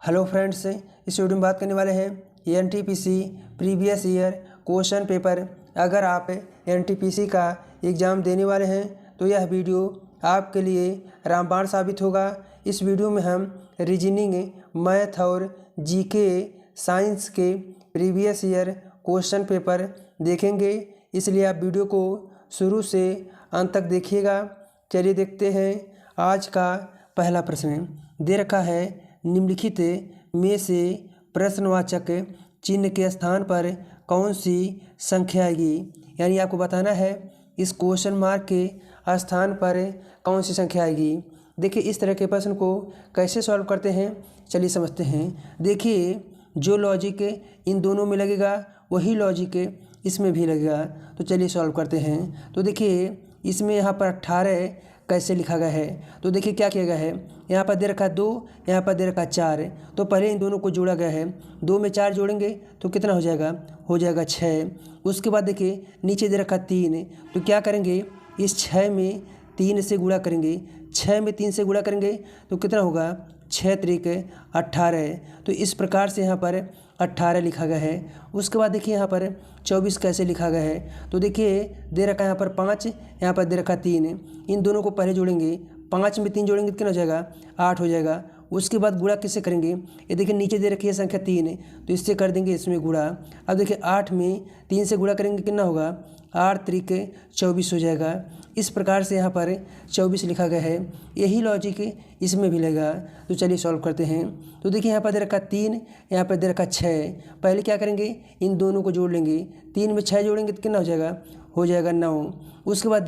Hello friends, इस video में बात करने वाले हैं NTPC previous year question paper. अगर आप एनटीपीसी का एग्ज़ाम देने वाले हैं तो यह वीडियो आपके लिए रामबाण साबित होगा। इस वीडियो में हम रीजनिंग, मैथ और जीके साइंस के प्रीवियस ईयर क्वेश्चन पेपर देखेंगे, इसलिए आप वीडियो को शुरू से अंत तक देखिएगा। चलिए देखते हैं। आज का पहला प्रश्न दे रखा है, निम्नलिखित में से प्रश्नवाचक चिन्ह के स्थान पर कौन सी संख्या आएगी। यानी आपको बताना है इस क्वेश्चन मार्क के स्थान पर कौन सी संख्या आएगी। देखिए इस तरह के प्रश्न को कैसे सॉल्व करते हैं, चलिए समझते हैं। देखिए जो लॉजिक इन दोनों में लगेगा वही लॉजिक इसमें भी लगेगा। तो चलिए सॉल्व करते हैं। तो देखिए इसमें यहाँ पर 18 कैसे लिखा गया है। तो देखिए क्या किया गया है, यहाँ पर दे रखा 2, यहाँ पर दे रखा 4। तो पहले इन दोनों को जोड़ा गया है। 2 में 4 जोड़ेंगे तो कितना हो जाएगा 6। उसके बाद देखिए नीचे दे रखा 3। तो क्या करेंगे, इस 6 में 3 से गुणा करेंगे। 6 में 3 से गुणा करेंगे तो कितना होगा, 6 त्रिक 18। तो इस प्रकार से यहाँ पर 18 लिखा गया है। उसके बाद देखिए यहाँ पर 24 कैसे लिखा गया है। तो देखिए दे रखा है यहाँ पर 5, यहाँ पर दे रखा 3। इन दोनों को पहले जोड़ेंगे, 5 में 3 जोड़ेंगे तो कितना हो जाएगा, 8 हो जाएगा। उसके बाद गुणा किससे करेंगे, ये देखिए नीचे दे रखी है संख्या 3, तो इससे कर देंगे इसमें गुणा। अब देखिए 8 में 3 से गुणा करेंगे कितना होगा, 8 त्रिक 24 हो जाएगा। इस प्रकार से यहाँ पर 24 लिखा गया है। यही लॉजिक इसमें भी लगेगा। तो चलिए सॉल्व करते हैं। तो देखिए यहाँ पर दे रखा 3, यहाँ पर दे रखा 6। पहले क्या करेंगे, इन दोनों को जोड़ लेंगे। 3 में 6 जोड़ेंगे तो कितना हो जाएगा 9। उसके बाद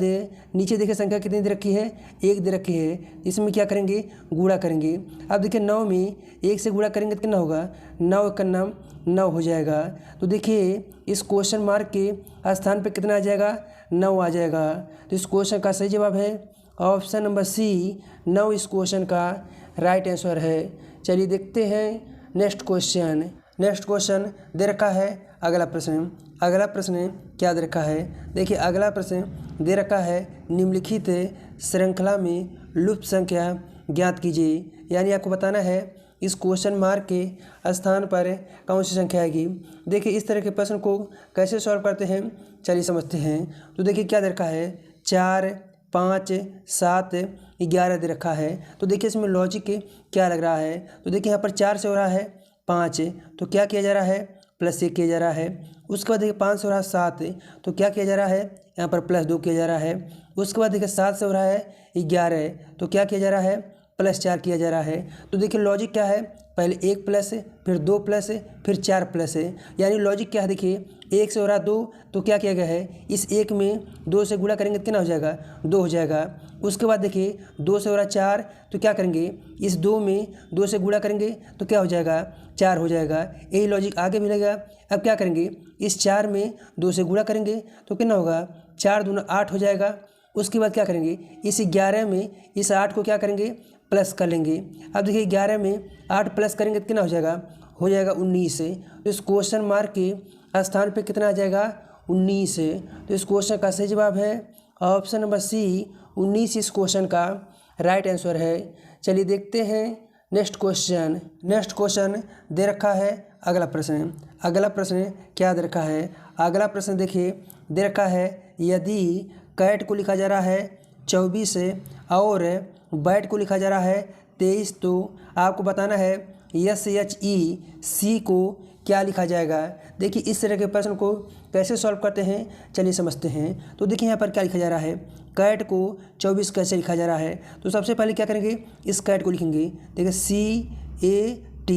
नीचे देखिए संख्या कितनी दे रखी है, 1 दे रखी है। इसमें क्या करेंगे, गुणा करेंगे। अब देखिए 9 में 1 से गुणा करेंगे तो कितना होगा, 9 का नाम 9 हो जाएगा। तो देखिए इस क्वेश्चन मार्क के स्थान पे कितना आ जाएगा, 9 आ जाएगा। तो इस क्वेश्चन का सही जवाब है ऑप्शन नंबर सी, 9 इस क्वेश्चन का राइट आंसर है। चलिए देखते हैं नेक्स्ट क्वेश्चन दे रखा है। अगला प्रश्न क्या दे रखा है। देखिए अगला प्रश्न दे रखा है, निम्नलिखित श्रृंखला में लुप्त संख्या ज्ञात कीजिए। यानी आपको बताना है इस क्वेश्चन मार्क के स्थान पर कौन सी संख्या आएगी। देखिए इस तरह के प्रश्न को कैसे सॉल्व करते हैं, चलिए समझते हैं। तो देखिए क्या दे रखा है, 4, 5, 7, 11 दे रखा है। तो देखिए इसमें लॉजिक क्या लग रहा है। तो देखिए यहाँ पर 4 से हो रहा है 5, तो क्या किया जा रहा है, +1 किया जा रहा है। उसके बाद देखिए 5 से हो रहा है 7, तो क्या किया जा रहा है, यहाँ पर +2 किया जा रहा है। उसके बाद देखिए 7 से हो रहा है 11, तो क्या किया जा रहा है, +4 किया जा रहा है। तो देखिए लॉजिक क्या है, पहले 1 प्लस, फिर 2 प्लस, फिर 4 प्लस है। यानी लॉजिक क्या है, देखिए 1 से हो रहा 2, तो क्या किया गया है, इस 1 में 2 से गुणा करेंगे तो कितना हो जाएगा, 2 हो जाएगा। उसके बाद देखिए 2 से हो रहा 4, तो क्या करेंगे, इस 2 में 2 से गुणा करेंगे तो क्या हो जाएगा, 4 हो जाएगा। यही लॉजिक आगे भी लगेगा। अब क्या करेंगे, इस 4 में 2 से गुणा करेंगे तो कितना होगा, 4 दूना 8 हो जाएगा। उसके बाद क्या करेंगे, इस 11 में इस 8 को क्या करेंगे, प्लस कर लेंगे। अब देखिए 11 में 8 प्लस करेंगे तो कितना हो जाएगा 19। तो इस क्वेश्चन मार्क के स्थान पे कितना आ जाएगा, 19। तो इस क्वेश्चन का सही जवाब है ऑप्शन नंबर सी, 19 इस क्वेश्चन का राइट आंसर है। चलिए देखते हैं नेक्स्ट क्वेश्चन दे रखा है। अगला प्रश्न क्या दे रखा है। अगला प्रश्न देखिए दे रखा है, यदि कैट को लिखा जा रहा है 24 और बैट को लिखा जा रहा है 23, तो आपको बताना है SHEC को क्या लिखा जाएगा। देखिए इस तरह के प्रश्न को कैसे सॉल्व करते हैं, चलिए समझते हैं। तो देखिए यहाँ पर क्या लिखा जा रहा है, कैट को 24 कैसे लिखा जा रहा है। तो सबसे पहले क्या करेंगे, इस कैट को लिखेंगे। देखिए CAT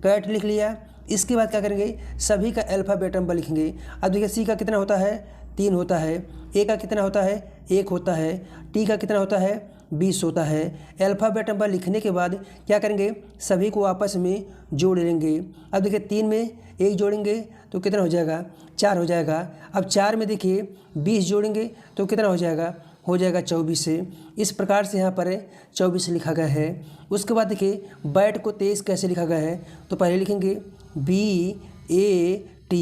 कैट लिख लिया। इसके बाद क्या करेंगे, सभी का अल्फ़ाबेट नंबर लिखेंगे। अब देखिए C का कितना होता है, 3 होता है। A का कितना होता है, 1 होता है। T का कितना होता है, 20 होता है। अल्फ़ाबेट नंबर लिखने के बाद क्या करेंगे, सभी को आपस में जोड़ लेंगे। अब देखिए 3 में 1 जोड़ेंगे तो कितना हो जाएगा, 4 हो जाएगा। अब 4 में देखिए 20 जोड़ेंगे तो कितना हो जाएगा 24। इस प्रकार से यहाँ पर 24 लिखा गया है। उसके बाद देखिए बैट को 23 कैसे लिखा गया है। तो पहले लिखेंगे BAT,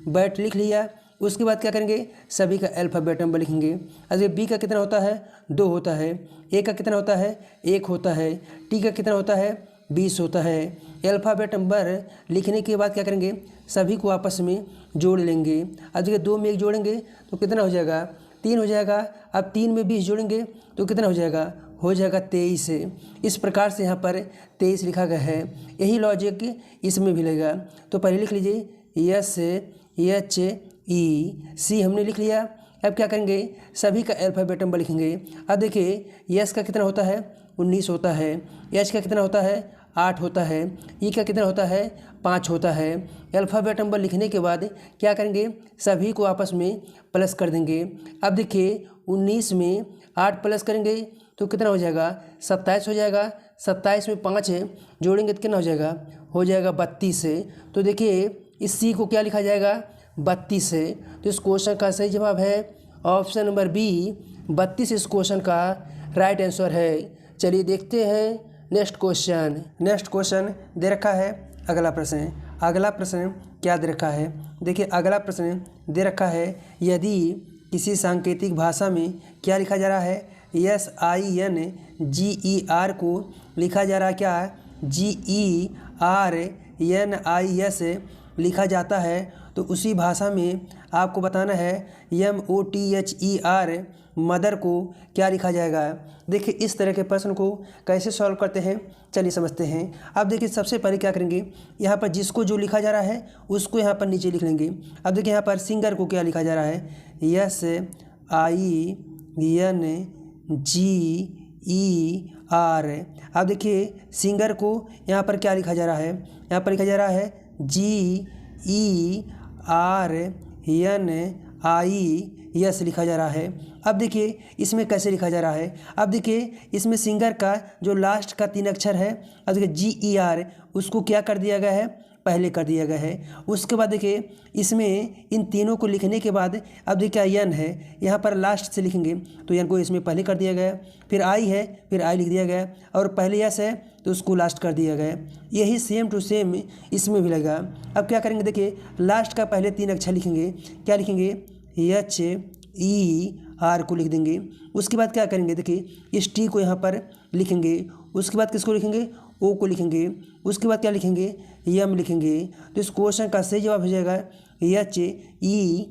बैट लिख लिया। उसके बाद क्या करेंगे, सभी का अल्फ़ाबेट नंबर लिखेंगे। अगर बी का कितना होता है, 2 होता है। ए का कितना होता है, 1 होता है। टी का कितना होता है, 20 होता है। अल्फ़ाबेट नंबर लिखने के बाद क्या करेंगे, सभी को आपस में जोड़ लेंगे। अब देखिए 2 में 1 जोड़ेंगे तो कितना हो जाएगा, 3 हो जाएगा। अब 3 में 20 जोड़ेंगे तो कितना हो जाएगा 23। इस प्रकार से यहाँ पर 23 लिखा गया है। यही लॉजिक इसमें भी लगेगा। तो पहले लिख लीजिए SHE हमने लिख लिया। अब क्या करेंगे, सभी का अल्फ़ाबेट नंबर लिखेंगे। अब देखिए यस का कितना होता है 19 होता है, एच का कितना होता है 8 होता है, ई का कितना होता है 5 होता है। अल्फ़ाबेट नंबर लिखने के बाद क्या करेंगे, सभी को आपस में प्लस कर देंगे। अब देखिए 19 में 8 प्लस करेंगे तो कितना हो जाएगा 27 हो जाएगा। 27 में 5 जोड़ेंगे तो कितना हो जाएगा 32। तो देखिए इस सी को क्या लिखा जाएगा 32 से। तो इस क्वेश्चन का सही जवाब है ऑप्शन नंबर बी 32 इस क्वेश्चन का राइट आंसर है। चलिए देखते हैं नेक्स्ट क्वेश्चन दे रखा है अगला प्रश्न क्या दे रखा है। देखिए अगला प्रश्न दे रखा है, यदि किसी सांकेतिक भाषा में क्या लिखा जा रहा है, SINGER को लिखा जा रहा है क्या GERNIS लिखा जाता है, तो उसी भाषा में आपको बताना है MOTHER मदर को क्या लिखा जाएगा। देखिए इस तरह के प्रश्न को कैसे सॉल्व करते हैं, चलिए समझते हैं। अब देखिए सबसे पहले क्या करेंगे, यहाँ पर जिसको जो लिखा जा रहा है उसको यहाँ पर नीचे लिख लेंगे। अब देखिए यहाँ पर सिंगर को क्या लिखा जा रहा है SINGER। अब देखिए सिंगर को यहाँ पर क्या लिखा जा रहा है, यहाँ पर लिखा जा रहा है GERNIS लिखा जा रहा है। अब देखिए इसमें कैसे लिखा जा रहा है, अब देखिए इसमें सिंगर का जो लास्ट का 3 अक्षर है, अब देखिए GER उसको क्या कर दिया गया है, पहले कर दिया गया है। उसके बाद देखिए इसमें इन तीनों को लिखने के बाद अब देखिए यन है, यहाँ पर लास्ट से लिखेंगे तो यन को इसमें पहले कर दिया गया, फिर आई है फिर आई लिख दिया गया, और पहले यस है तो उसको लास्ट कर दिया गया। यही सेम टू सेम इसमें भी लगा। अब क्या करेंगे, देखिए लास्ट का पहले 3 अक्षर लिखेंगे, क्या लिखेंगे HER को लिख देंगे। उसके बाद क्या करेंगे, देखिए इस टी को यहाँ पर लिखेंगे। उसके बाद किसको लिखेंगे, ओ को लिखेंगे। उसके बाद क्या लिखेंगे, यम लिखेंगे। तो इस क्वेश्चन का सही जवाब हो जाएगा HERTOM।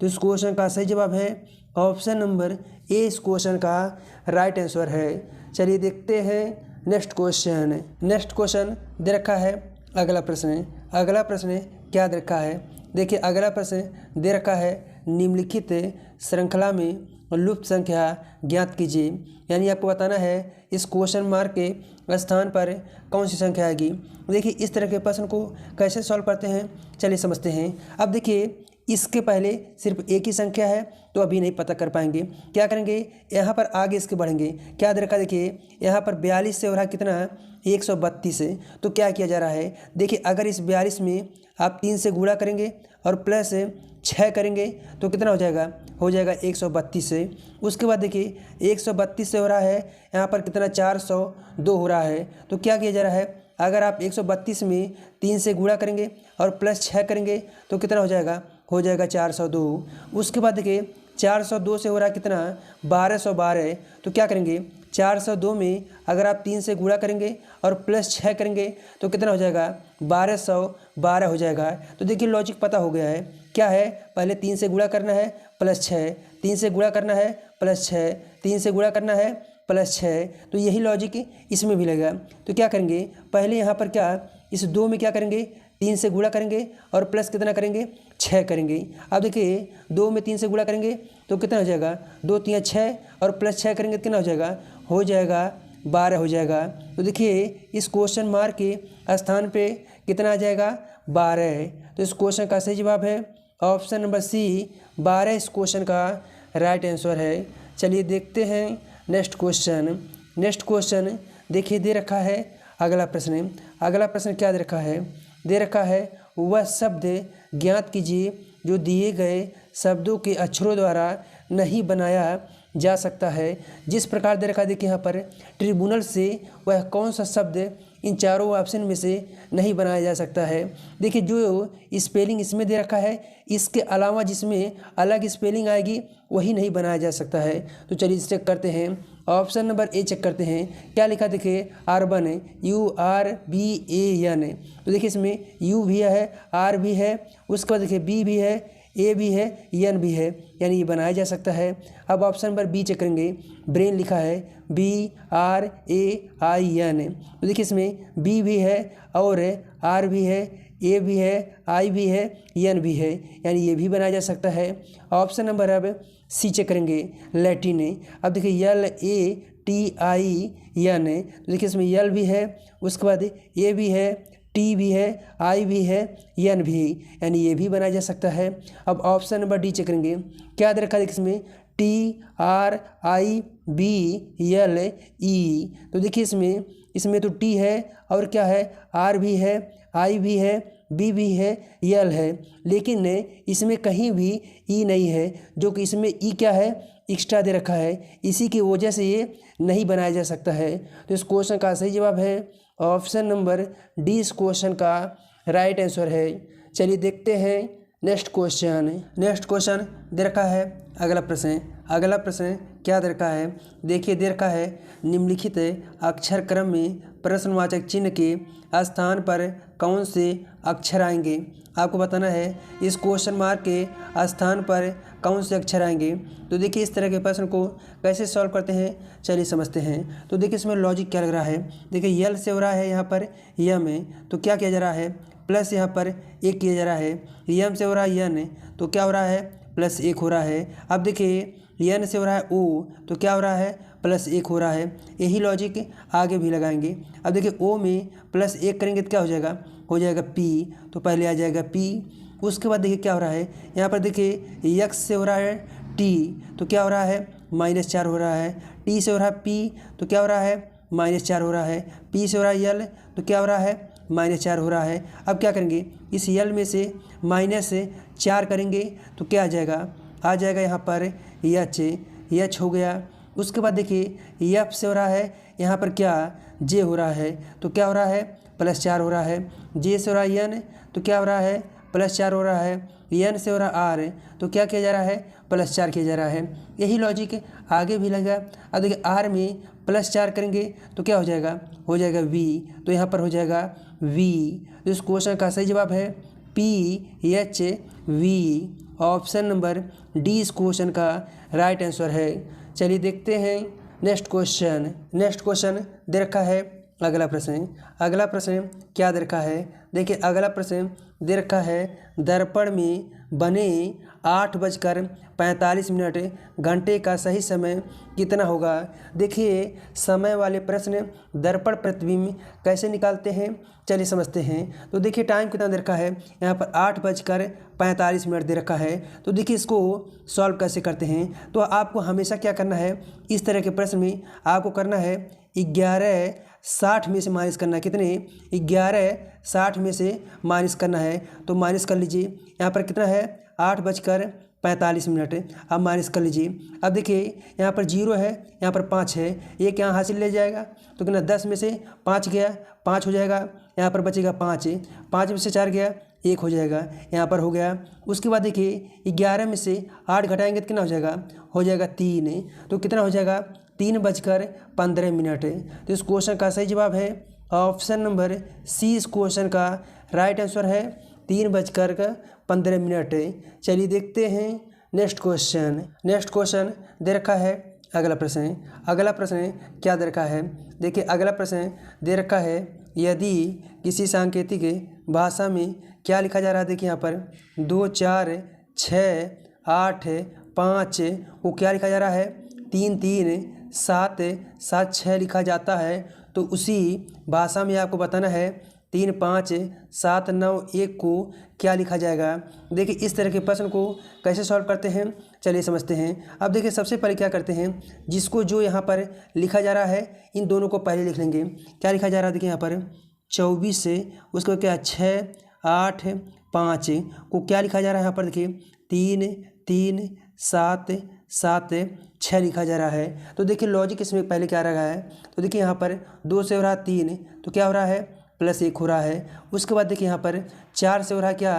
तो इस क्वेश्चन का सही जवाब है ऑप्शन नंबर ए इस क्वेश्चन का राइट आंसर है। चलिए देखते हैं नेक्स्ट क्वेश्चन दे रखा है अगला प्रश्न क्या दे रखा है। देखिए अगला प्रश्न दे रखा है, निम्नलिखित श्रृंखला में लुप्त संख्या ज्ञात कीजिए। यानी आपको बताना है इस क्वेश्चन मार्क के स्थान पर कौन सी संख्या आएगी। देखिए इस तरह के प्रश्न को कैसे सॉल्व करते हैं, चलिए समझते हैं। अब देखिए इसके पहले सिर्फ एक ही संख्या है तो अभी नहीं पता कर पाएंगे। क्या करेंगे, यहाँ पर आगे इसके बढ़ेंगे। क्या दे रखा, देखिए यहाँ पर 42 से हो रहा है कितना 132 है। तो क्या किया जा रहा है, देखिए अगर इस 42 में आप 3 से गुणा करेंगे और प्लस 6 करेंगे तो कितना हो जाएगा 132 से। उसके बाद देखिए 132 से हो रहा है यहाँ पर कितना 402 हो रहा है। तो क्या किया जा रहा है, अगर आप 132 में 3 से गुणा करेंगे और प्लस 6 करेंगे तो कितना हो जाएगा 402। उसके बाद देखिए 402 से हो रहा है कितना 1212। तो क्या करेंगे, 402 में अगर आप 3 से गुणा करेंगे और प्लस 6 करेंगे तो कितना हो जाएगा 1212 हो जाएगा। तो देखिए लॉजिक पता हो गया है, क्या है, पहले 3 से गुणा करना है प्लस 6, 3 से गुणा करना है प्लस 6, 3 से गुणा करना है प्लस 6। तो यही लॉजिक इसमें भी लगेगा। तो क्या करेंगे, पहले यहाँ पर क्या इस 2 में क्या करेंगे 3 से गुणा करेंगे और प्लस कितना करेंगे 6 करेंगे। अब देखिए 2 में 3 से गुणा करेंगे तो कितना हो जाएगा 2 3 6 और प्लस 6 करेंगे तो कितना हो जाएगा 12 हो जाएगा। तो देखिए इस क्वेश्चन मार्क के स्थान पे कितना आ जाएगा 12 है। तो इस क्वेश्चन का सही जवाब है ऑप्शन नंबर सी 12 इस क्वेश्चन का राइट आंसर है। चलिए देखते हैं नेक्स्ट क्वेश्चन देखिए दे रखा है अगला प्रश्न क्या दे रखा है, वह शब्द ज्ञात कीजिए जो दिए गए शब्दों के अक्षरों द्वारा नहीं बनाया जा सकता है। जिस प्रकार दे रखा है, देखिए यहाँ पर ट्रिब्यूनल से वह कौन सा शब्द इन चारों ऑप्शन में से नहीं बनाया जा सकता है। देखिए जो स्पेलिंग इसमें दे रखा है इसके अलावा जिसमें अलग स्पेलिंग आएगी वही नहीं बनाया जा सकता है। तो चलिए चेक करते हैं ऑप्शन नंबर ए चेक करते हैं, क्या लिखा देखिए अर्बन, URBAN। तो देखिए इसमें यू भी है, आर भी है, उसके बाद देखिए बी भी है, ए भी है, एन भी है, यानी ये बनाया जा सकता है। अब ऑप्शन नंबर बी चेक करेंगे, ब्रेन लिखा है BRAIN। तो देखिए इसमें बी भी है और आर भी है, ए भी है, आई भी है, एन भी है, यानी ये भी बनाया जा सकता है। ऑप्शन नंबर अब सी चेक करेंगे, लैटिन। अब देखिए LATIN। तो देखिए इसमें यल भी है, उसके बाद ए भी है, टी भी है, आई भी है, एन भी, यानी ये भी बनाया जा सकता है। अब ऑप्शन नंबर डी चेक करेंगे, क्या दे रखा है इसमें TRIBLE। तो देखिए इसमें तो टी है और क्या है, आर भी है, आई भी है, बी भी है, यल है, लेकिन इसमें कहीं भी ई नहीं है, जो कि इसमें ई क्या है, एक्स्ट्रा दे रखा है, इसी की वजह से ये नहीं बनाया जा सकता है। तो इस क्वेश्चन का सही जवाब है ऑप्शन नंबर डी, इस क्वेश्चन का राइट आंसर है। चलिए देखते हैं नेक्स्ट क्वेश्चन दे रखा है अगला प्रश्न क्या दे रखा है, देखिए दे रखा है निम्नलिखित अक्षर क्रम में प्रश्नवाचक चिन्ह के स्थान पर कौन से अक्षर आएंगे। आपको बताना है इस क्वेश्चन मार्क के स्थान पर कौन से अक्षर आएंगे। तो देखिए इस तरह के प्रश्न को कैसे सॉल्व करते हैं, चलिए समझते हैं। तो देखिए इसमें लॉजिक क्या लग रहा है, देखिए यल से हो रहा है यहाँ पर यम में, तो क्या किया जा रहा है, प्लस यहाँ पर एक किया जा रहा है। यम से हो रहा है यन, तो क्या हो रहा है, प्लस एक हो रहा है। अब देखिए एन से हो रहा है ओ, तो क्या हो रहा है, प्लस एक हो रहा है। यही लॉजिक आगे भी लगाएंगे। अब देखिए ओ में प्लस एक करेंगे तो क्या हो जाएगा पी, तो पहले आ जाएगा पी। उसके बाद देखिए क्या हो रहा है, यहाँ पर देखिए यक्स से हो रहा है टी, तो क्या हो रहा है, -4 हो रहा है। टी से हो रहा है पी, तो क्या हो रहा है, -4 हो रहा है। पी से हो रहा है यल, तो क्या हो रहा है, -4 हो रहा है। अब क्या करेंगे, इस यल में से -4 करेंगे तो क्या आ जाएगा यहाँ पर एच हो गया। उसके बाद देखिए एफ से हो रहा है यहाँ पर क्या, जे हो रहा है, तो क्या हो रहा है, +4 हो रहा है। जे से हो रहा है एन, तो क्या हो रहा है, +4 हो रहा है। एन से हो रहा आर, तो क्या किया जा रहा है, +4 किया जा रहा है। यही लॉजिक आगे भी लगा। अब देखिए आर में +4 करेंगे तो क्या हो जाएगा वी, तो यहाँ पर हो जाएगा वी। तो इस क्वेश्चन का सही जवाब है PHV, ऑप्शन नंबर डी इस क्वेश्चन का राइट आंसर है। चलिए देखते हैं नेक्स्ट क्वेश्चन दे रखा है अगला प्रश्न क्या दे रखा है, देखिए अगला प्रश्न दे रखा है दर्पण में बने 8:45 घंटे का सही समय कितना होगा। देखिए समय वाले प्रश्न दर्पण प्रतिबिंब कैसे निकालते हैं, चलिए समझते हैं। तो देखिए टाइम कितना दे रखा है, यहाँ पर 8:45 दे रखा है। तो देखिए इसको सॉल्व कैसे करते हैं, तो आपको हमेशा क्या करना है, इस तरह के प्रश्न में आपको करना है 11:60 में से माइनस करना है। कितने, 11:60 में से माइनस करना है। तो माइनस कर लीजिए, यहाँ पर कितना है 8:45। अब माइनस कर लीजिए। अब देखिए यहाँ पर 0 है, यहाँ पर 5 है, एक यहाँ हासिल ले जाएगा तो कितना 10 में से 5 गया 5 हो जाएगा, यहाँ पर बचेगा 5 में से 4 गया 1 हो जाएगा, यहाँ पर हो गया। उसके बाद देखिए 11 में से 8 घटाएंगे तो कितना हो जाएगा 3, तो कितना हो जाएगा 3:15। तो इस क्वेश्चन का सही जवाब है ऑप्शन नंबर सी, इस क्वेश्चन का राइट आंसर है 3:15। चलिए देखते हैं नेक्स्ट क्वेश्चन दे रखा है अगला प्रश्न क्या दे रखा है, देखिए अगला प्रश्न दे रखा है यदि किसी सांकेतिक भाषा में क्या लिखा जा रहा है। देखिए यहाँ पर 2 4 6 8 5 को क्या लिखा जा रहा है, 3 3 7 7 6 लिखा जाता है। तो उसी भाषा में आपको बताना है 3 5 7 9 1 को क्या लिखा जाएगा। देखिए इस तरह के प्रश्न को कैसे सॉल्व करते हैं, चलिए समझते हैं। अब देखिए सबसे पहले क्या करते हैं, जिसको जो यहाँ पर लिखा जा रहा है इन दोनों को पहले लिख लेंगे। क्या लिखा जा रहा है, देखिए यहाँ पर 24 से उसको क्या 6 8 5 को क्या लिखा जा रहा है, यहाँ पर देखिए 3 3 7 7 6 लिखा जा रहा है। तो देखिए लॉजिक इसमें पहले क्या रहा है, तो देखिए यहाँ पर 2 से हो रहा है 3, तो क्या हो रहा है +1 हो रहा है। उसके बाद देखिए यहाँ पर 4 से हो रहा है क्या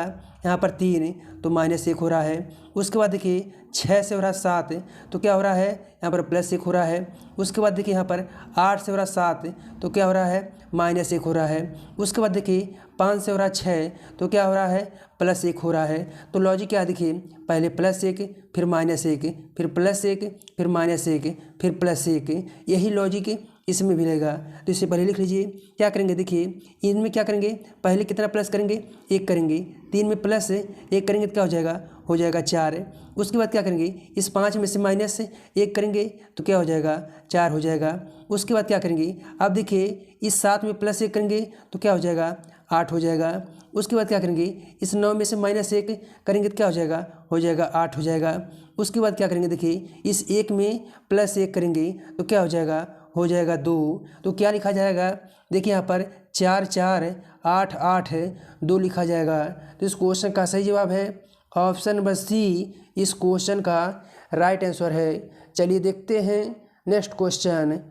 यहाँ पर 3 तो -1 हो रहा है। उसके बाद देखिए 6 से हो रहा है 7 तो क्या हो रहा है, यहाँ पर +1 हो रहा है। उसके बाद देखिए यहाँ पर 8 से हो रहा है 7 तो क्या हो रहा है, -1 हो रहा है। उसके बाद देखिए 5 से हो रहा है 6 तो क्या हो रहा है, +1 हो रहा है। तो लॉजिक क्या है देखिए, पहले +1 फिर -1 फिर +1 फिर -1 फिर +1, यही लॉजिक इसमें भी रहेगा। तो इसे पहले लिख लीजिए। क्या करेंगे देखिए, इनमें क्या करेंगे, पहले कितना प्लस करेंगे, 1 करेंगे। 3 में +1 करेंगे तो क्या हो जाएगा 4। उसके बाद क्या करेंगे, इस 5 में से -1 करेंगे तो क्या हो जाएगा, 4 हो जाएगा। उसके बाद क्या करेंगे, अब देखिए इस 7 में +1 करेंगे तो क्या हो जाएगा, 8 हो जाएगा। उसके बाद क्या करेंगे, इस 9 में से -1 करेंगे तो क्या हो जाएगा 8 हो जाएगा। उसके बाद क्या करेंगे देखिए, इस 1 में +1 करेंगे तो क्या हो जाएगा 2। तो क्या लिखा जाएगा, देखिए यहाँ पर 4 4 8 8 2 लिखा जाएगा। तो इस क्वेश्चन का सही जवाब है ऑप्शन नंबर सी, इस क्वेश्चन का राइट आंसर है। चलिए देखते हैं नेक्स्ट क्वेश्चन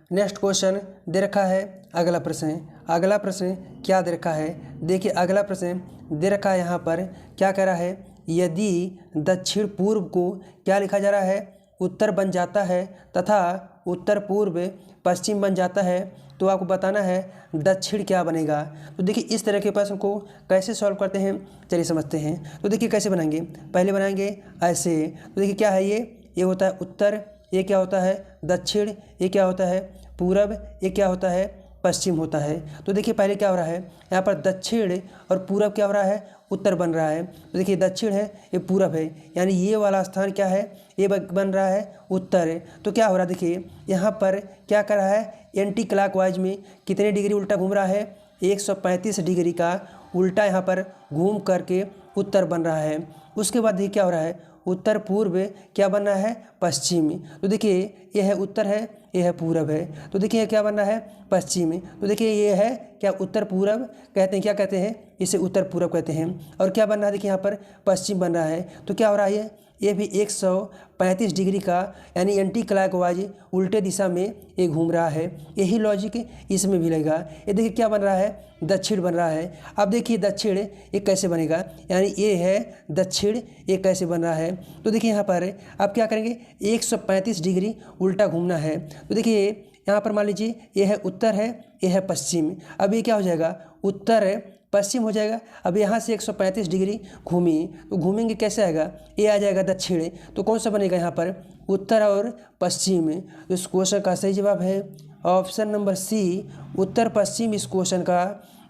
दे रखा है अगला प्रश्न क्या दे रखा है। देखिए अगला प्रश्न दे रखा है, यहाँ पर क्या कह रहा है, यदि दक्षिण पूर्व को क्या लिखा जा रहा है, उत्तर बन जाता है तथा उत्तर पूर्व पश्चिम बन जाता है तो आपको बताना है दक्षिण क्या बनेगा। तो देखिए इस तरह के प्रश्न को कैसे सॉल्व करते हैं, चलिए समझते हैं। तो देखिए कैसे बनाएंगे, पहले बनाएंगे ऐसे। तो देखिए क्या है, ये होता है उत्तर, ये क्या होता है दक्षिण, ये क्या होता है पूरब, ये क्या होता है पश्चिम होता है। तो देखिए पहले क्या हो रहा है, यहाँ पर दक्षिण और पूरब क्या हो रहा है, उत्तर बन रहा है। तो देखिए दक्षिण है, ये पूरब है, यानी ये वाला स्थान क्या है, ये बन रहा है उत्तर है। तो क्या हो रहा है देखिए, यहाँ पर क्या कर रहा है, एंटी क्लॉकवाइज में कितने डिग्री उल्टा घूम रहा है, 135 डिग्री का उल्टा यहाँ पर घूम करके उत्तर बन रहा है। उसके बाद देखिए क्या हो रहा है, उत्तर पूर्व क्या बनना है, पश्चिम। तो देखिए ये है उत्तर है, ये है पूरब है। तो देखिए क्या बनना है, पश्चिम। तो देखिए ये है क्या, उत्तर पूरब कहते हैं, क्या कहते हैं इसे, उत्तर पूरब कहते हैं। और क्या बन रहा है देखिए, यहाँ पर पश्चिम बन रहा है। तो क्या हो रहा है, ये भी 135 डिग्री का यानी एंटी क्लॉकवाइज उल्टे दिशा में ये घूम रहा है। यही लॉजिक इसमें भी लगेगा। ये देखिए क्या बन रहा है, दक्षिण बन रहा है। अब देखिए दक्षिण ये कैसे बनेगा, यानी ये है दक्षिण, ये कैसे बन रहा है। तो देखिए यहाँ पर अब क्या करेंगे, 135 डिग्री उल्टा घूमना है। तो देखिए यहाँ पर मान लीजिए ये है उत्तर है, ये है पश्चिम। अब ये क्या हो जाएगा, उत्तर है पश्चिम हो जाएगा। अब यहाँ से 135 डिग्री घूमी तो घूमेंगे कैसे आएगा, ये आ जाएगा दक्षिण। तो कौन सा बनेगा यहाँ पर, उत्तर और पश्चिम। तो इस क्वेश्चन का सही जवाब है ऑप्शन नंबर सी, उत्तर पश्चिम इस क्वेश्चन का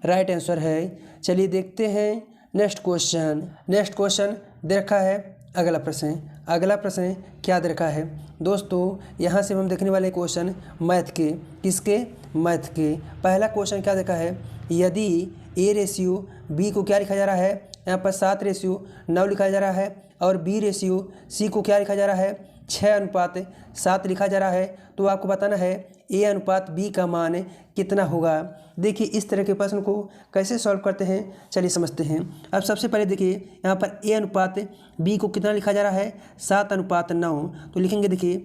राइट आंसर है। चलिए देखते हैं नेक्स्ट क्वेश्चन दे रखा है अगला प्रश्न क्या दे रखा है दोस्तों। यहाँ से हम देखने वाले क्वेश्चन मैथ के, किसके, मैथ के। पहला क्वेश्चन क्या देखा है, यदि A/B को क्या लिखा जा रहा है, यहाँ पर 7/9 लिखा जा रहा है और B/C को क्या लिखा जा रहा है, 6:7 लिखा जा रहा है। तो आपको बताना है A/B का मान कितना होगा। देखिए इस तरह के प्रश्न को कैसे सॉल्व करते हैं, चलिए समझते हैं। अब सबसे पहले देखिए यहाँ पर A/B को कितना लिखा जा रहा है, 7:9। तो लिखेंगे देखिए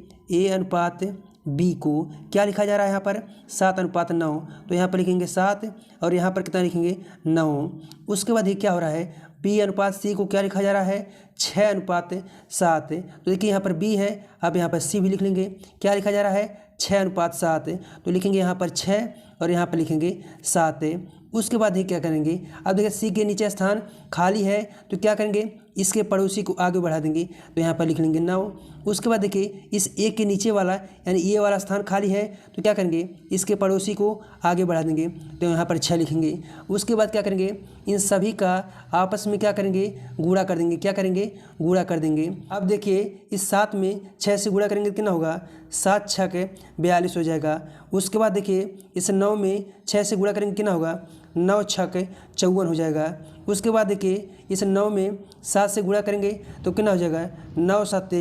A/B को क्या लिखा जा रहा है, यहाँ पर 7:9। तो यहाँ पर लिखेंगे 7 और यहाँ पर कितना लिखेंगे 9। उसके बाद ये क्या हो रहा है, B/C को क्या लिखा जा रहा है, 6:7। तो देखिए यहाँ पर B है, अब यहाँ पर C भी लिख लेंगे। क्या लिखा जा रहा है, 6:7। तो लिखेंगे यहाँ पर 6 और यहाँ पर लिखेंगे 7। उसके बाद ये क्या करेंगे, अब देखिए C के नीचे स्थान खाली है तो क्या करेंगे, इसके पड़ोसी को आगे बढ़ा देंगे। तो यहाँ पर लिख लेंगे 9। उसके बाद देखिए इस A के नीचे वाला यानी ये वाला स्थान खाली है तो क्या करेंगे, इसके पड़ोसी को आगे बढ़ा देंगे। तो यहाँ पर 6 लिखेंगे। उसके बाद क्या करेंगे, इन सभी का आपस में क्या करेंगे, गुणा कर देंगे। क्या करेंगे, गुणा कर देंगे। अब देखिए इस 7 में 6 से गुणा करेंगे कितना होगा, 7 6 42 हो जाएगा। उसके बाद देखिए इस 9 में 6 से गुणा करेंगे कितना होगा, 9 6 54 हो जाएगा। उसके बाद देखिए इस 9 में 7 से गुणा करेंगे तो कितना हो जाएगा, 9 7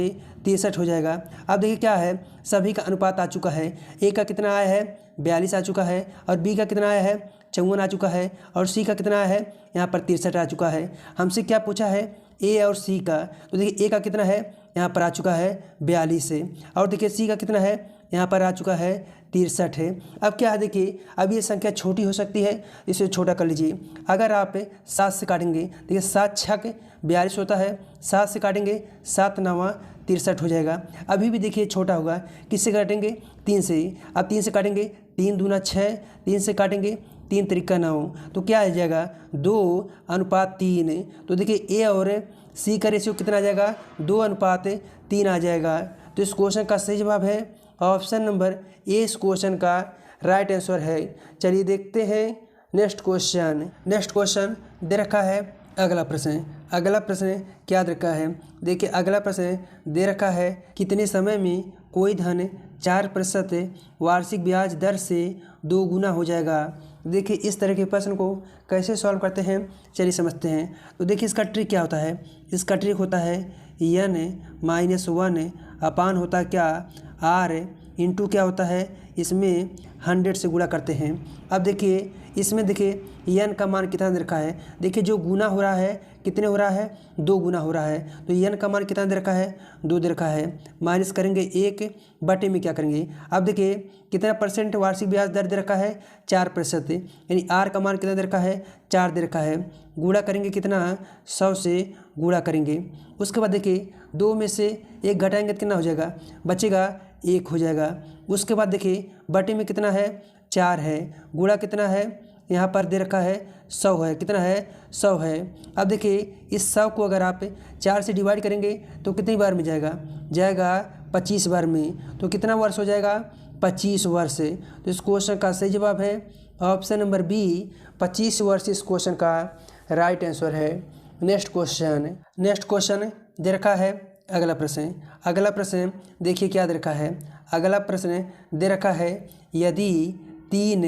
63 हो जाएगा। अब देखिए क्या है, सभी का अनुपात आ चुका है। A का कितना आया है, 42 आ चुका है और B का कितना आया है, 54 आ चुका है और C का कितना आया है, यहाँ पर 63 आ चुका है। हमसे क्या पूछा है, A और C का। तो देखिए A का कितना है, यहाँ पर आ चुका है 42 से और देखिए C का कितना है, यहाँ पर आ चुका है 63 है। अब क्या है देखिए, अब ये संख्या छोटी हो सकती है, इसे छोटा कर लीजिए। अगर आप 7 से काटेंगे, देखिए 7 छक 42 होता है, 7 से काटेंगे 7 9 63 हो जाएगा। अभी भी देखिए छोटा होगा, किससे काटेंगे? 3 से। अब 3 से काटेंगे, 3 दूना 6, 3 से काटेंगे 3 त्रिका 9, तो क्या आ जाएगा? 2:3। तो देखिए ए और सी का रेशियो कितना आ जाएगा? 2:3 आ जाएगा। तो इस क्वेश्चन का सही जवाब है ऑप्शन नंबर ए, इस क्वेश्चन का राइट आंसर है। चलिए देखते हैं नेक्स्ट क्वेश्चन। नेक्स्ट क्वेश्चन दे रखा है अगला प्रश्न। अगला प्रश्न क्या दे रखा है? देखिए अगला प्रश्न दे रखा है, कितने समय में कोई धन 4% वार्षिक ब्याज दर से 2 गुना हो जाएगा? देखिए इस तरह के प्रश्न को कैसे सॉल्व करते हैं, चलिए समझते हैं। तो देखिए इसका ट्रिक क्या होता है? इसका ट्रिक होता है n-1 अपान होता है क्या? r इंटू क्या होता है? इसमें 100 से गुणा करते हैं। अब देखिए इसमें देखिए n का मान कितना दे रखा है? देखिए जो गुना हो रहा है कितने हो रहा है? 2 गुना हो रहा है। तो n का मान कितना दे रखा है? 2 दे रखा है। माइनस करेंगे 1 बटे में क्या करेंगे? अब देखिए कितना परसेंट वार्षिक ब्याज दर दे रखा है? 4%। यानी r का मान कितना दे रखा है? 4 दे रखा है। गुणा करेंगे कितना? 100 से गुणा करेंगे। उसके बाद देखिए 2 में से 1 घटाएंगे तो कितना हो जाएगा? बचेगा 1 हो जाएगा। उसके बाद देखिए बटे में कितना है? 4 है। गुणा कितना है? यहाँ पर दे रखा है 100 है। कितना है? 100 है। अब देखिए इस 100 को अगर आप 4 से डिवाइड करेंगे तो कितनी बार में जाएगा? जाएगा 25 बार में। तो कितना वर्ष हो जाएगा? 25 वर्ष। तो इस क्वेश्चन का सही जवाब है ऑप्शन नंबर बी, 25 वर्ष इस क्वेश्चन का राइट आंसर है। नेक्स्ट क्वेश्चन दे रखा है अगला प्रश्न। अगला प्रश्न देखिए क्या दे रखा है? अगला प्रश्न दे रखा है, यदि 3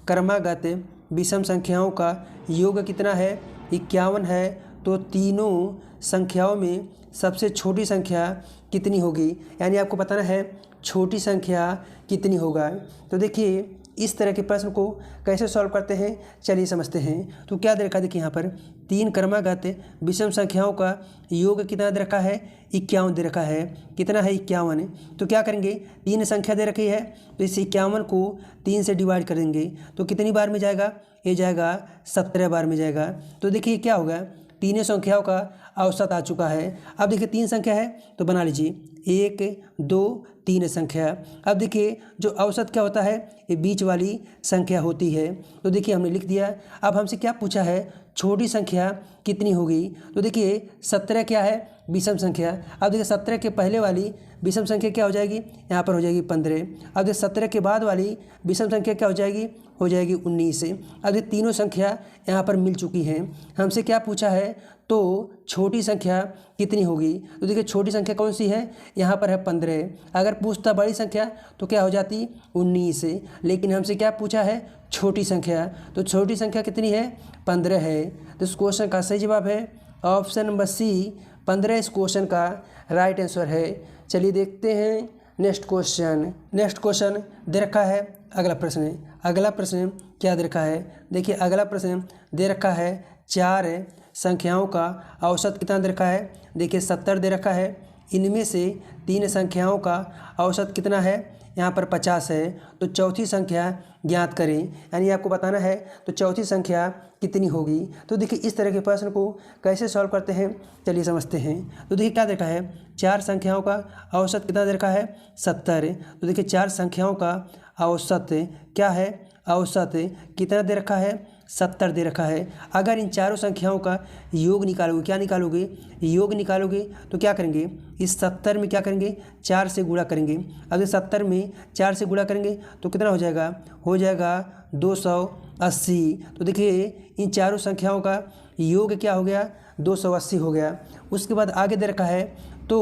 क्रमागत विषम संख्याओं का योग कितना है? 51 है, तो तीनों संख्याओं में सबसे छोटी संख्या कितनी होगी? यानी आपको बताना है छोटी संख्या कितनी होगा। तो देखिए इस तरह के प्रश्न को कैसे सॉल्व करते हैं, चलिए समझते हैं। तो क्या दे रखा है? देखिए यहाँ पर 3 क्रमागत विषम संख्याओं का योग कितना दे रखा है? 51 दे रखा है। कितना है? 51। तो क्या करेंगे? 3 संख्या दे रखी है, तो इस 51 को 3 से डिवाइड कर देंगे तो कितनी बार में जाएगा? ये जाएगा 17 बार में जाएगा। तो देखिए क्या होगा? तीनों संख्याओं का औसत आ चुका है। अब देखिए 3 संख्या है तो बना लीजिए 1 2 3 संख्या। अब देखिए जो औसत क्या होता है? ये बीच वाली संख्या होती है। तो देखिए हमने लिख दिया। अब हमसे क्या पूछा है? छोटी संख्या कितनी होगी? तो देखिए 17 क्या है? विषम संख्या। अब देखिए 17 के पहले वाली विषम संख्या क्या हो जाएगी? यहाँ पर हो जाएगी 15। अब देखिए 17 के बाद वाली विषम संख्या क्या हो जाएगी? हो जाएगी 19। अब ये तीनों संख्या यहाँ पर मिल चुकी हैं। हमसे क्या पूछा है? तो छोटी संख्या कितनी होगी? तो देखिए छोटी संख्या कौन सी है? यहाँ पर है 15। अगर पूछता बड़ी संख्या तो क्या हो जाती? 19। लेकिन हमसे क्या पूछा है? छोटी संख्या। तो छोटी संख्या कितनी है? 15 है। तो इस क्वेश्चन का सही जवाब है ऑप्शन नंबर सी, 15 इस क्वेश्चन का राइट आंसर है। चलिए देखते हैं नेक्स्ट क्वेश्चन दे रखा है अगला प्रश्न। अगला प्रश्न क्या दे रखा है? देखिए अगला प्रश्न दे रखा है 4 संख्याओं का औसत कितना दे रखा है? देखिए 70 दे रखा है। इनमें से 3 संख्याओं का औसत कितना है? यहाँ पर 50 है। तो चौथी संख्या ज्ञात करें, यानी आपको बताना है तो चौथी संख्या कितनी होगी। तो देखिए इस तरह के प्रश्न को कैसे सॉल्व करते हैं, चलिए समझते हैं। तो देखिए क्या देखा है? 4 संख्याओं का औसत कितना दे रखा है? 70। तो देखिए 4 संख्याओं का औसत क्या है? औसत कितना दे रखा है? 70 दे रखा है। अगर इन चारों संख्याओं का योग निकालोगे, क्या निकालोगे? योग निकालोगे तो क्या करेंगे? इस 70 में क्या करेंगे? 4 से गुणा करेंगे। अगर 70 में 4 से गुणा करेंगे तो कितना हो जाएगा? हो जाएगा 280। तो देखिए इन चारों संख्याओं का योग क्या हो गया? 280 हो गया। उसके बाद आगे दे रखा है तो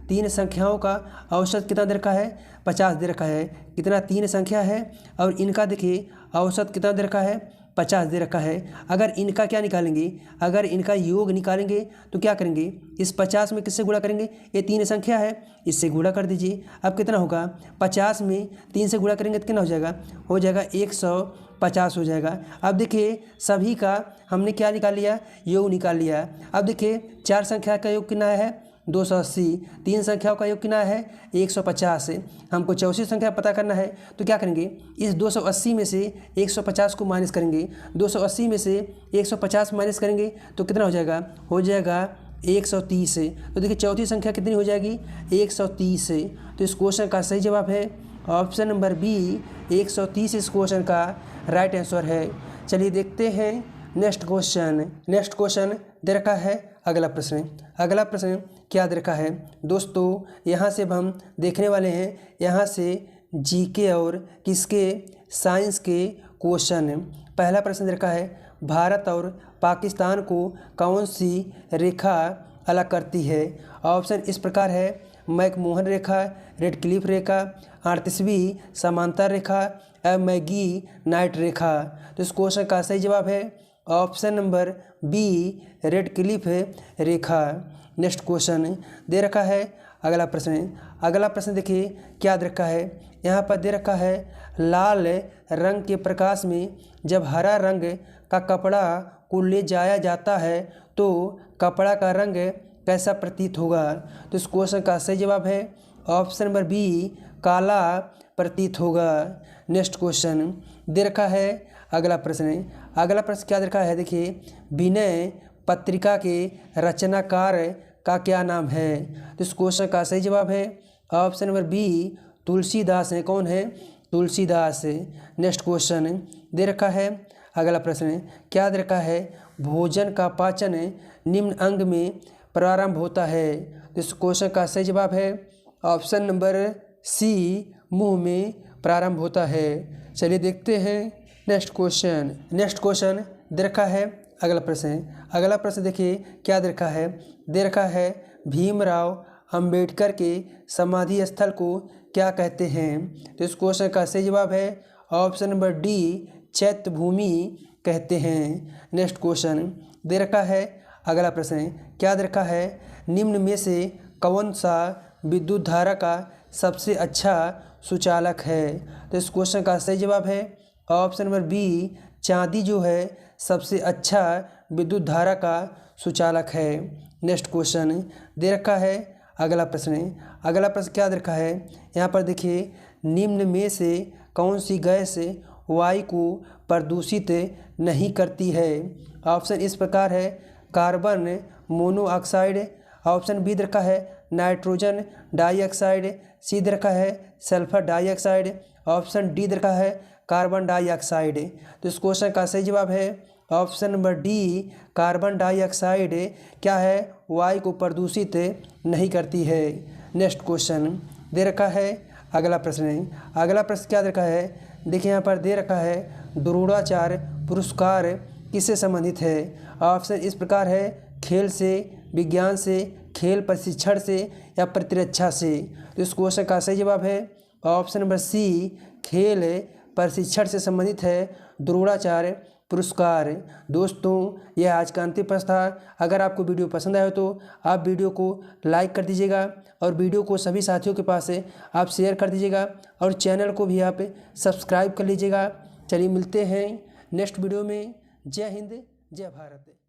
3 संख्याओं का औसत कितना दे रखा है? 50 दे रखा है। कितना? 3 संख्या है और इनका देखिए औसत कितना दे रखा है? 50 दे रखा है। अगर इनका क्या निकालेंगे? अगर इनका योग निकालेंगे तो क्या करेंगे? इस 50 में किससे गुणा करेंगे? ये 3 संख्या है, इससे गुणा कर दीजिए। अब कितना होगा? 50 में 3 से गुणा करेंगे तो कितना हो जाएगा? हो जाएगा 150 हो जाएगा। अब देखिए सभी का हमने क्या निकाल लिया? योग निकाल लिया। अब देखिए 4 संख्या का योग कितना है? 280। तीन संख्याओं का योग कितना है 150। हमको चौथी संख्या पता करना है, तो क्या करेंगे, इस 280 में से 150 को माइनस करेंगे। 280 में से 150 माइनस करेंगे तो कितना हो जाएगा 130। तो देखिए चौथी संख्या कितनी हो जाएगी 130। तो इस क्वेश्चन का सही जवाब है ऑप्शन नंबर बी 130 इस क्वेश्चन का राइट आंसर है। चलिए देखते हैं नेक्स्ट क्वेश्चन दे रखा है अगला प्रश्न क्या दे रखा है दोस्तों। यहाँ से अब हम देखने वाले हैं, यहाँ से जीके और किसके साइंस के क्वेश्चन। पहला प्रश्न दे रखा है भारत और पाकिस्तान को कौन सी रेखा अलग करती है। ऑप्शन इस प्रकार है मैकमोहन रेखा, रेड क्लिफ रेखा, 38वीं समांतर रेखा या मैगी नाइट रेखा। तो इस क्वेश्चन का सही जवाब है option number B Radcliffe रेखा। नेक्स्ट क्वेश्चन दे रखा है अगला प्रश्न देखिए क्या दे रखा है। यहाँ पर दे रखा है लाल रंग के प्रकाश में जब हरा रंग का कपड़ा को ले जाया जाता है तो कपड़ा का रंग कैसा प्रतीत होगा। तो इस क्वेश्चन का सही जवाब है ऑप्शन नंबर बी काला प्रतीत होगा। नेक्स्ट क्वेश्चन दे रखा है अगला प्रश्न क्या दे रखा है देखिए विनय पत्रिका के रचनाकार का क्या नाम है। तो इस क्वेश्चन का सही जवाब है ऑप्शन नंबर बी तुलसीदास है। कौन है तुलसीदास। नेक्स्ट क्वेश्चन दे रखा है अगला प्रश्न क्या दे रखा है भोजन का पाचन निम्न अंग में प्रारंभ होता है। तो इस क्वेश्चन का सही जवाब है ऑप्शन नंबर सी मुंह में प्रारंभ होता है। चलिए देखते हैं नेक्स्ट क्वेश्चन दे रखा है अगला प्रश्न देखिए क्या दे रखा है भीमराव अंबेडकर के समाधि स्थल को क्या कहते हैं। तो इस क्वेश्चन का सही जवाब है ऑप्शन नंबर डी चैत्य भूमि कहते हैं। नेक्स्ट क्वेश्चन दे रखा है अगला प्रश्न क्या दे रखा है निम्न में से कौन सा विद्युत धारा का सबसे अच्छा सुचालक है। तो इस क्वेश्चन का सही जवाब है ऑप्शन नंबर बी चांदी जो है सबसे अच्छा विद्युत धारा का सुचालक है। नेक्स्ट क्वेश्चन दे रखा है अगला प्रश्न क्या दे रखा है। यहाँ पर देखिए निम्न में से कौन सी गैस वायु को प्रदूषित नहीं करती है। ऑप्शन इस प्रकार है कार्बन मोनोऑक्साइड, ऑप्शन बी दे रखा है नाइट्रोजन डाइऑक्साइड, सी दे रखा है सल्फर डाइऑक्साइड, ऑप्शन डी दे रखा है कार्बन डाइऑक्साइड। तो इस क्वेश्चन का सही जवाब है option number D carbon dioxide क्या है वायु को प्रदूषित नहीं करती है। नेक्स्ट क्वेश्चन दे रखा है अगला प्रश्न क्या दे रखा है देखिए यहाँ पर दे रखा है द्रोणाचार्य पुरस्कार किससे संबंधित है। ऑप्शन इस प्रकार है खेल से, विज्ञान से, खेल प्रशिक्षण से या प्रतिरक्षा से। तो इस क्वेश्चन का सही जवाब है ऑप्शन नंबर सी खेल प्रशिक्षण से संबंधित है द्रोणाचार्य पुरस्कार। दोस्तों यह आज का अंतिम प्रश्न था। अगर आपको वीडियो पसंद आया तो आप वीडियो को लाइक कर दीजिएगा और वीडियो को सभी साथियों के पास आप शेयर कर दीजिएगा और चैनल को भी आप सब्सक्राइब कर लीजिएगा। चलिए मिलते हैं नेक्स्ट वीडियो में। जय हिंद जय भारत।